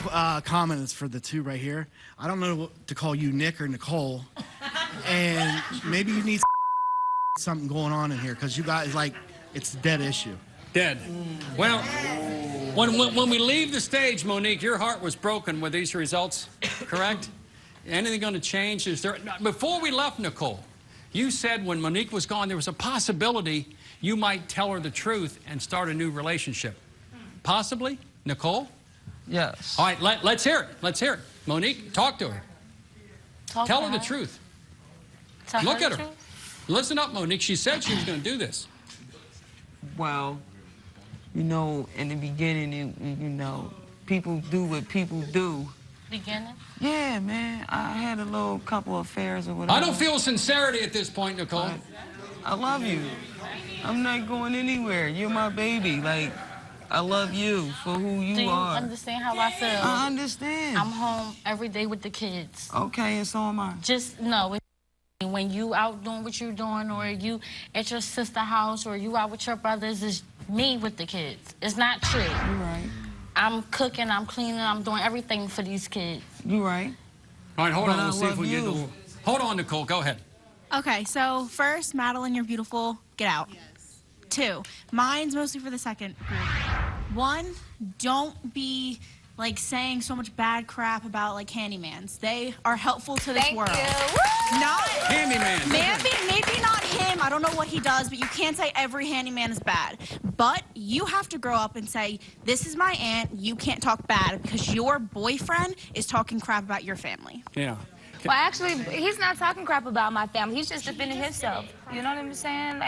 Speaker 11: comment is for the two right here. I don't know what to call you, Nick or Nicole, and maybe you need something going on in here because you guys it's a dead issue.
Speaker 2: Dead. Well, when we leave the stage, Monique, your heart was broken with these results, correct? Anything going to change? Before we left, Nicole, you said when Monique was gone, there was a possibility you might tell her the truth and start a new relationship. Possibly, Nicole?
Speaker 3: Yes.
Speaker 2: All right, let's hear it. Let's hear it. Monique, talk to her. Tell her the truth. Look at her. Listen up, Monique. She said she was going to do this.
Speaker 3: Well, you know, in the beginning, you know, people do what people do.
Speaker 1: Beginning?
Speaker 3: Yeah, man. I had a little couple affairs or whatever.
Speaker 2: I don't feel sincerity at this point, Nicole.
Speaker 3: I love you. I'm not going anywhere. You're my baby. Like, I love you for who you are.
Speaker 1: Do you understand how I feel?
Speaker 3: I understand.
Speaker 1: I'm home every day with the kids.
Speaker 3: Okay, and so am I.
Speaker 1: Just know, when you out doing what you're doing, or you at your sister's house, or you out with your brothers, it's me with the kids. It's not true.
Speaker 3: You're right.
Speaker 1: I'm cooking, I'm cleaning, I'm doing everything for these kids.
Speaker 3: You're right.
Speaker 2: All right, hold on. Let's see if we can get Hold on, Nicole. Go ahead.
Speaker 12: Okay, so first, Madeline, you're beautiful. Get out. Yes. 2, mine's mostly for the second group. 1, don't be saying so much bad crap about handymans. They are helpful to this world. Not
Speaker 2: handyman.
Speaker 12: Maybe not him. I don't know what he does, but you can't say every handyman is bad. But you have to grow up and say, this is my aunt. You can't talk bad because your boyfriend is talking crap about your family.
Speaker 2: Yeah.
Speaker 8: Well, actually, he's not talking crap about my family. He's just defending himself. You know what I'm saying?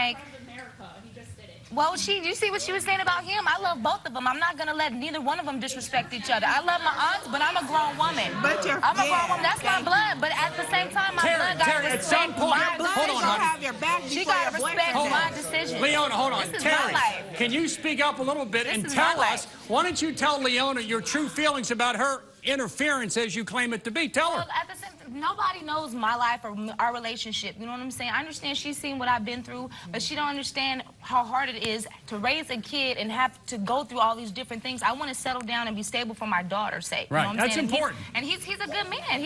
Speaker 8: Well, you see what she was saying about him? I love both of them. I'm not going to let neither one of them disrespect each other. I love my aunts, but I'm a grown woman. I'm a grown woman. That's my blood. But at the same time, my blood got to respect my decision.
Speaker 2: Hold on, honey.
Speaker 8: She got to respect my decision.
Speaker 2: Leona, hold on.
Speaker 8: This is
Speaker 2: Terry,
Speaker 8: my life.
Speaker 2: can you speak up a little bit and tell us, why don't you tell Leona your true feelings about her interference as you claim it to be? Tell her.
Speaker 8: At the same time, nobody knows my life or our relationship. You know what I'm saying? I understand she's seen what I've been through, but she don't understand how hard it is to raise a kid and have to go through all these different things. I want to settle down and be stable for my daughter's sake.
Speaker 2: Right.
Speaker 8: You know what I'm
Speaker 2: That's
Speaker 8: saying?
Speaker 2: important.
Speaker 8: And he's a good man.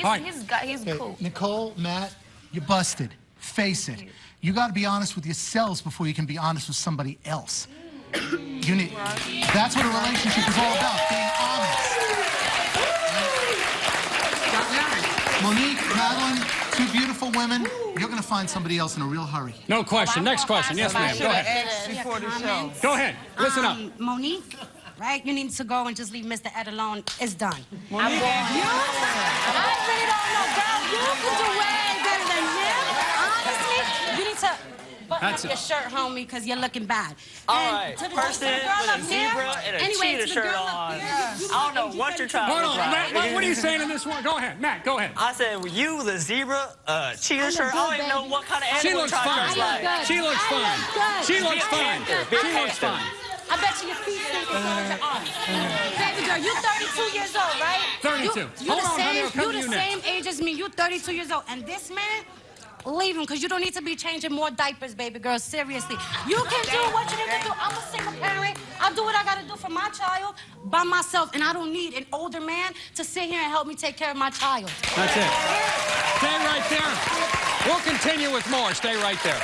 Speaker 8: He's cool.
Speaker 13: Nicole, Matt, you're busted. Face it. You got to be honest with yourselves before you can be honest with somebody else. That's what a relationship is all about, being honest. Monique, Madeline, 2 beautiful women. You're going to find somebody else in a real hurry.
Speaker 2: No question. Next question. Yes, ma'am. Go ahead. Go ahead. Listen up.
Speaker 14: Monique, right? You need to go and just leave Mr. Ed alone. It's done.
Speaker 8: Monique.
Speaker 14: I really don't know, girl. You can do way better than him. Honestly, you need to button up your shirt, homie, because you're looking bad.
Speaker 10: All right. Person with a zebra and a cheetah shirt on. I don't know what you're trying to
Speaker 2: Hold on, Matt, what are you saying in this one? Go ahead, Matt, go ahead.
Speaker 10: I said, you with a zebra, cheetah shirt, I don't even know what kind of animal
Speaker 2: She looks fine. She looks fine. She looks fine. She looks fine.
Speaker 14: I bet you your feet stink as well as your arms. Baby girl, you 32 years old, right?
Speaker 2: 32. Hold on, honey, I'll come to you
Speaker 14: the
Speaker 2: next.
Speaker 14: same age as me. You're 32 years old. And this man, leave him, because you don't need to be changing more diapers, baby girl. Seriously. You can do what you need to do. I'm a single parent. I do what I got to do for my child by myself. And I don't need an older man to sit here and help me take care of my child.
Speaker 2: That's it. Stay right there. We'll continue with more. Stay right there.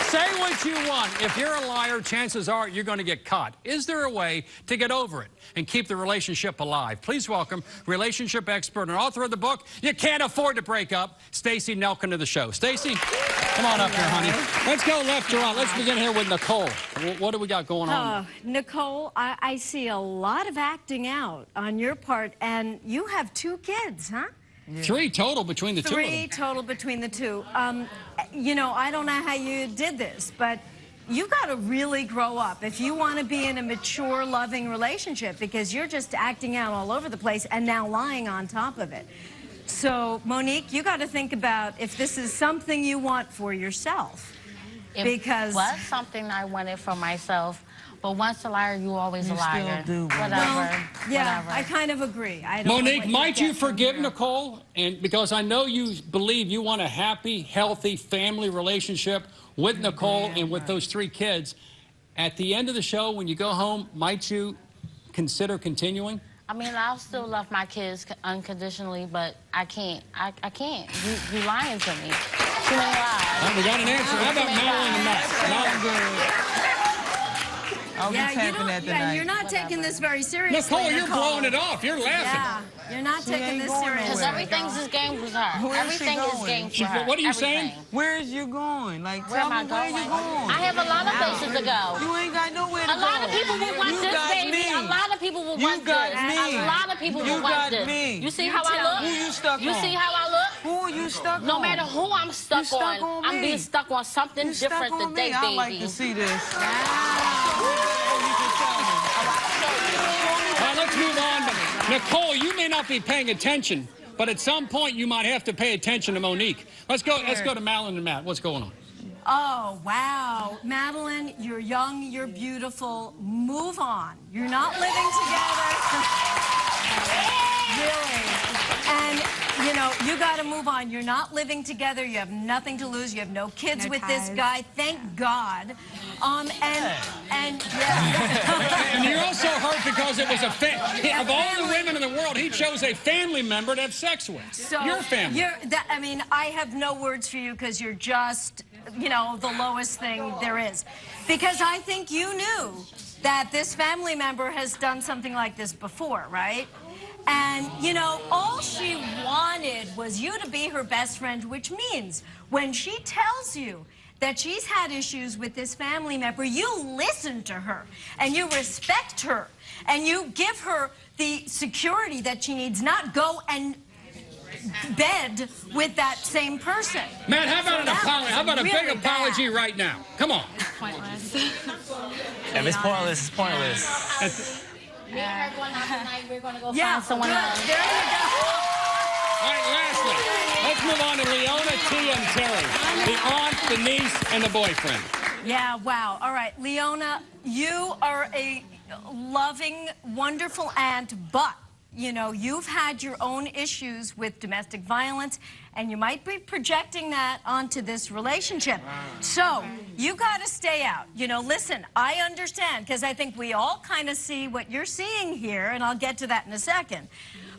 Speaker 2: Say what you want. If you're a liar, chances are you're going to get caught. Is there a way to get over it and keep the relationship alive? Please welcome relationship expert and author of the book, You Can't Afford to Break Up, Stacey Nelkin to the show. Stacey, come on up here, honey. Let's go left to right. Let's begin here with Nicole. What do we got going on?
Speaker 15: Nicole, I see a lot of acting out on your part, and you have 2 kids, huh?
Speaker 2: Yeah. 3 total between the 2 of them.
Speaker 15: 3 total between the 2. You know, I don't know how you did this, but you've got to really grow up if you want to be in a mature, loving relationship, because you're just acting out all over the place and now lying on top of it. So, Monique, you got to think about if this is something you want for yourself.
Speaker 1: It was something I wanted for myself, But once a liar, you always a liar.
Speaker 3: Still do.
Speaker 1: Whatever.
Speaker 15: Well, yeah,
Speaker 1: Whatever.
Speaker 15: I kind of agree. I don't know
Speaker 2: Monique,
Speaker 15: what
Speaker 2: might you
Speaker 15: get from
Speaker 2: forgive
Speaker 15: here.
Speaker 2: Nicole? And because I know you believe you want a happy, healthy family relationship with Nicole and with those 3 kids. At the end of the show, when you go home, might you consider continuing?
Speaker 1: I mean, I'll still love my kids unconditionally, but I can't. I can't. You lying to me. Too many lies.
Speaker 2: We got an answer. How about Madeline and Matt?
Speaker 3: I'll be tapping that tonight.
Speaker 15: And you're not taking this very seriously.
Speaker 2: Nicole, you're blowing it off. You're laughing.
Speaker 15: Yeah, you're not taking this seriously.
Speaker 1: Because everything's this game with her.
Speaker 3: Where is
Speaker 1: Everything
Speaker 3: she
Speaker 1: is
Speaker 3: going?
Speaker 1: game for her.
Speaker 2: What are you saying?
Speaker 3: Where is you going? Like,
Speaker 1: Where
Speaker 3: tell
Speaker 1: am I
Speaker 3: me where
Speaker 1: going?
Speaker 3: you going.
Speaker 1: I have a lot of places to go.
Speaker 3: You ain't got nowhere to go.
Speaker 1: A lot of people will want
Speaker 3: You
Speaker 1: this,
Speaker 3: got
Speaker 1: baby.
Speaker 3: me.
Speaker 1: A lot of people will want
Speaker 3: You got
Speaker 1: this.
Speaker 3: me.
Speaker 1: A lot of people will
Speaker 3: You
Speaker 1: want
Speaker 3: got
Speaker 1: this.
Speaker 3: me.
Speaker 1: You see how I look?
Speaker 3: Who you stuck
Speaker 1: You
Speaker 3: on?
Speaker 1: see how I look?
Speaker 3: Who are you stuck on?
Speaker 1: No matter who I'm stuck,
Speaker 3: stuck
Speaker 1: on,
Speaker 3: on
Speaker 1: I'm
Speaker 3: me.
Speaker 1: being stuck on something
Speaker 3: You stuck
Speaker 1: different
Speaker 3: on
Speaker 1: today,
Speaker 3: me.
Speaker 1: baby.
Speaker 3: I like to see this.
Speaker 2: Let's move on. Nicole, you may not be paying attention, but at some point you might have to pay attention to Monique. Let's go to Madeline and Matt. What's going on?
Speaker 15: Oh, wow. Madeline, you're young, you're beautiful. Move on. You're not living together. Really. And, you know, you got to move on. You're not living together. You have nothing to lose. You have no kids with this guy. Thank God. And
Speaker 2: And you're also hurt because it was of all the women in the world, he chose a family member to have sex with.
Speaker 15: So
Speaker 2: your family.
Speaker 15: I mean, I have no words for you because you're just, you know, the lowest thing there is. Because I think you knew that this family member has done something like this before, right? And, you know, all she wanted was you to be her best friend, which means when she tells you that she's had issues with this family member, you listen to her and you respect her and you give her the security that she needs, not go and bed with that same person.
Speaker 2: Matt, how about an apology? How about a
Speaker 15: really
Speaker 2: big apology right now? Come on.
Speaker 10: If it's pointless, it's pointless.
Speaker 1: Me and her going out tonight, we're going to go
Speaker 15: Yeah,
Speaker 1: find someone else.
Speaker 15: there you go.
Speaker 2: All right, lastly, let's move on to Leona, Tia, and Terry. The aunt, the niece, and the boyfriend.
Speaker 15: Yeah, wow. All right, Leona, you are a loving, wonderful aunt, but, you know, you've had your own issues with domestic violence, and you might be projecting that onto this relationship. So, you got to stay out. You know, listen, I understand, because I think we all kind of see what you're seeing here, and I'll get to that in a second.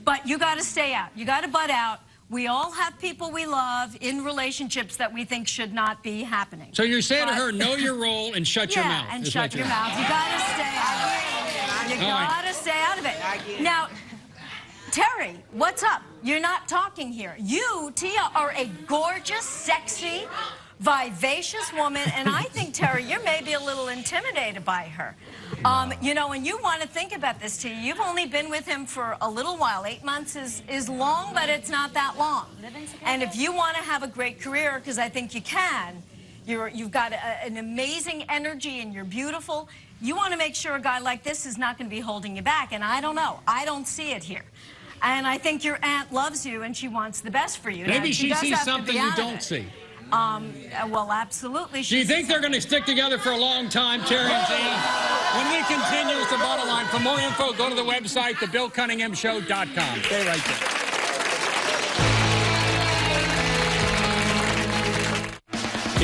Speaker 15: But you got to stay out. You got to butt out. We all have people we love in relationships that we think should not be happening.
Speaker 2: So you're saying to her, know your role and shut your mouth.
Speaker 15: Yeah, and shut your mouth. You got to stay out of it. You got to stay out of it. Now, Terry, what's up? You're not talking here. You, Tia, are a gorgeous, sexy, vivacious woman, and I think, Terry, you're maybe a little intimidated by her. You know, and you want to think about this, Tia. You've only been with him for a little while. 8 months is long, but it's not that long. And if you want to have a great career, because I think you can, you've got an amazing energy and you're beautiful, you want to make sure a guy like this is not going to be holding you back. And I don't know. I don't see it here. And I think your aunt loves you and she wants the best for you.
Speaker 2: Maybe she
Speaker 15: does
Speaker 2: sees
Speaker 15: have to
Speaker 2: something
Speaker 15: be
Speaker 2: you
Speaker 15: out of
Speaker 2: don't
Speaker 15: it.
Speaker 2: see.
Speaker 15: Well, absolutely.
Speaker 2: Do you think they're going to stick together for a long time, Terry and Tia? When we continue, it's the bottom line. For more info, go to the website, thebillcunninghamshow.com. Stay right there.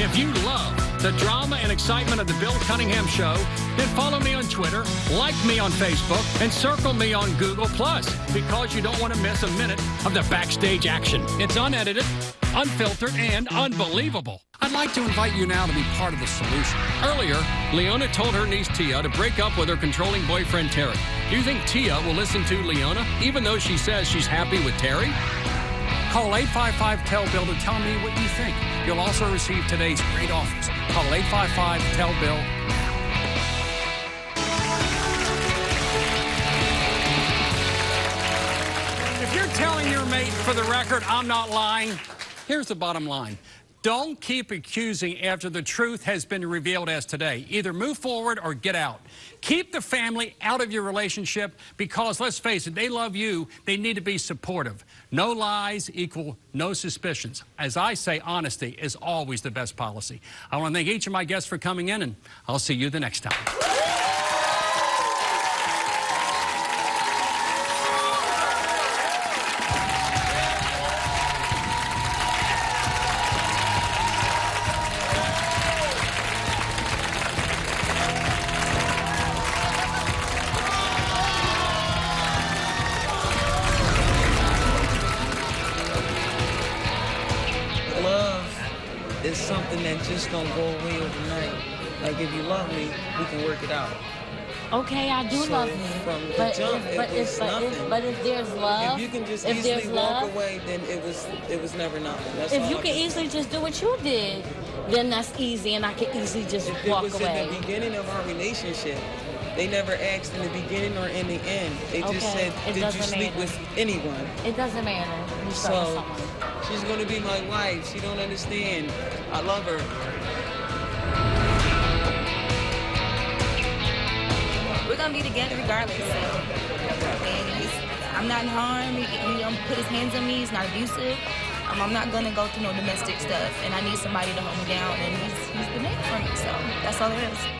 Speaker 2: If you love the drama and excitement of the Bill Cunningham Show, then follow me on Twitter, like me on Facebook, and circle me on Google+, because you don't want to miss a minute of the backstage action. It's unedited, unfiltered, and unbelievable. I'd like to invite you now to be part of the solution. Earlier, Leona told her niece Tia to break up with her controlling boyfriend Terry. Do you think Tia will listen to Leona, even though she says she's happy with Terry? Call 855-TELL-BILL to tell me what you think. You'll also receive today's great offers. Call 855-TELL-BILL now. If you're telling your mate, for the record, I'm not lying, here's the bottom line. Don't keep accusing after the truth has been revealed as today. Either move forward or get out. Keep the family out of your relationship because, let's face it, they love you. They need to be supportive. No lies equal no suspicions. As I say, honesty is always the best policy. I want to thank each of my guests for coming in, and I'll see you the next time.
Speaker 3: is something that just don't go away overnight. Like, if you love me, we can work it out.
Speaker 1: Okay, I do love you.
Speaker 3: From the jump, it was nothing.
Speaker 1: But if there's love,
Speaker 3: if you can just easily walk away, then it was never nothing. That's
Speaker 1: if
Speaker 3: all
Speaker 1: you
Speaker 3: I
Speaker 1: can easily just do what you did, then that's easy, and I can easily just walk away.
Speaker 3: It was in the beginning of our relationship. They never asked in the beginning or in the end. They just said, did you sleep with anyone?
Speaker 1: It doesn't matter. You slept with someone.
Speaker 3: She's going to be my wife. She don't understand. I love her.
Speaker 8: We're going to be together regardless. And I'm not in harm. He don't put his hands on me. He's not abusive. I'm not going to go through no domestic stuff. And I need somebody to hold me down. And he's the man for me. So that's all there is.